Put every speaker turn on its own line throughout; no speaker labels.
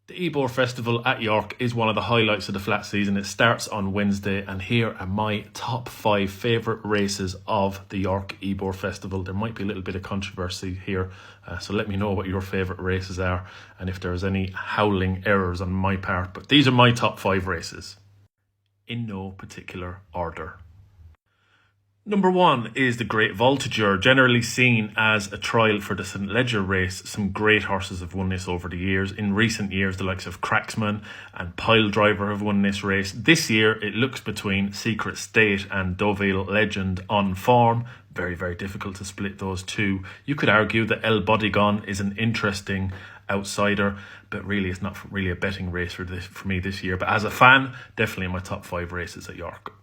The Ebor Festival at York is one of the highlights of the flat season. It starts on Wednesday, and here are my top 5 favourite races of the York Ebor Festival. There might be a little bit of controversy here, so let me know what your favourite races are and if there's any howling errors on my part. But these are my top 5 races, in no particular order. Number 1 is the Great Voltigeur, generally seen as a trial for the St Leger race. Some great horses have won this over the years. In recent years, the likes of Cracksman and Pile Driver have won this race. This year, it looks between Secret State and Deauville Legend on form. Very, very difficult to split those two. You could argue that El Bodegon is an interesting outsider, but really it's not really a betting race for me this year. But as a fan, definitely in my top 5 races at York.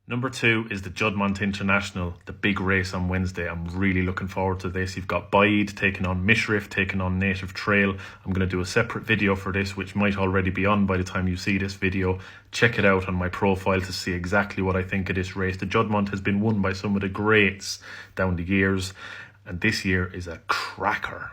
Number 2 is the Juddmonte International, the big race on Wednesday. I'm really looking forward to this. You've got Bide taking on Mishriff, taking on Native Trail. I'm going to do a separate video for this, which might already be on by the time you see this video. Check it out on my profile to see exactly what I think of this race. The Juddmonte has been won by some of the greats down the years, and this year is a cracker.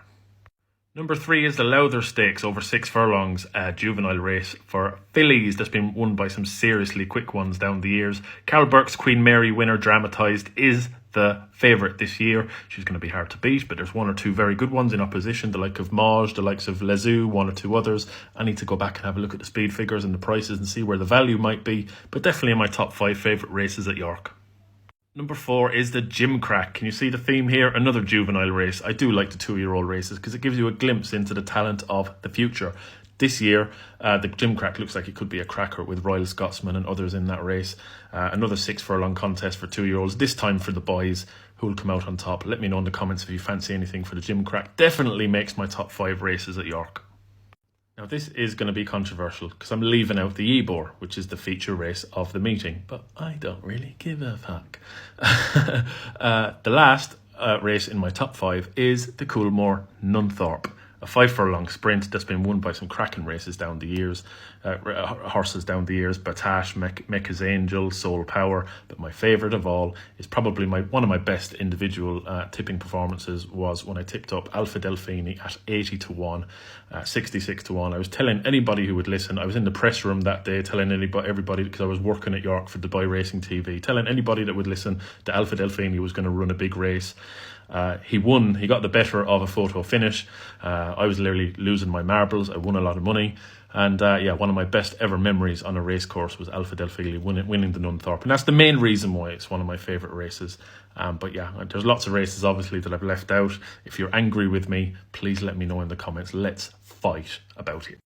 Number 3 is the Lowther Stakes over 6 furlongs, a juvenile race for fillies that's been won by some seriously quick ones down the years. Carol Burke's Queen Mary winner dramatised is the favourite this year. She's going to be hard to beat, but there's 1 or 2 very good ones in opposition, the like of Mauge, the likes of Lezu, 1 or 2 others. I need to go back and have a look at the speed figures and the prices and see where the value might be, but definitely in my top 5 favourite races at York. Number 4 is the Gimcrack. Can you see the theme here? Another juvenile race. I do like the 2-year-old races because it gives you a glimpse into the talent of the future. This year, the Gimcrack looks like it could be a cracker with Royal Scotsman and others in that race. Another 6 furlong contest for 2-year-olds, this time for the boys who will come out on top. Let me know in the comments if you fancy anything for the Gimcrack. Definitely makes my top 5 races at York. Now this is going to be controversial because I'm leaving out the Ebor, which is the feature race of the meeting, but I don't really give a fuck. The last race in my top 5 is the Coolmore Nunthorpe, a 5 furlong sprint that's been won by some cracking races down the years, horses down the years, Batash, Mecca's Angel, Soul Power, but my favourite of all is probably one of my best individual tipping performances was when I tipped up Alpha Delfini at 80 to 1, 66 to 1. I was telling anybody who would listen, I was in the press room that day telling everybody, because I was working at York for Dubai Racing TV, telling anybody that would listen that Alpha Delfini was going to run a big race. He won, he got the better of a photo finish. I was literally losing my marbles. I won a lot of money. And yeah, one of my best ever memories on a race course was Alpha Delfini winning the Nunthorpe. And that's the main reason why it's one of my favourite races. But yeah, there's lots of races obviously that I've left out. If you're angry with me, please let me know in the comments. Let's fight about it.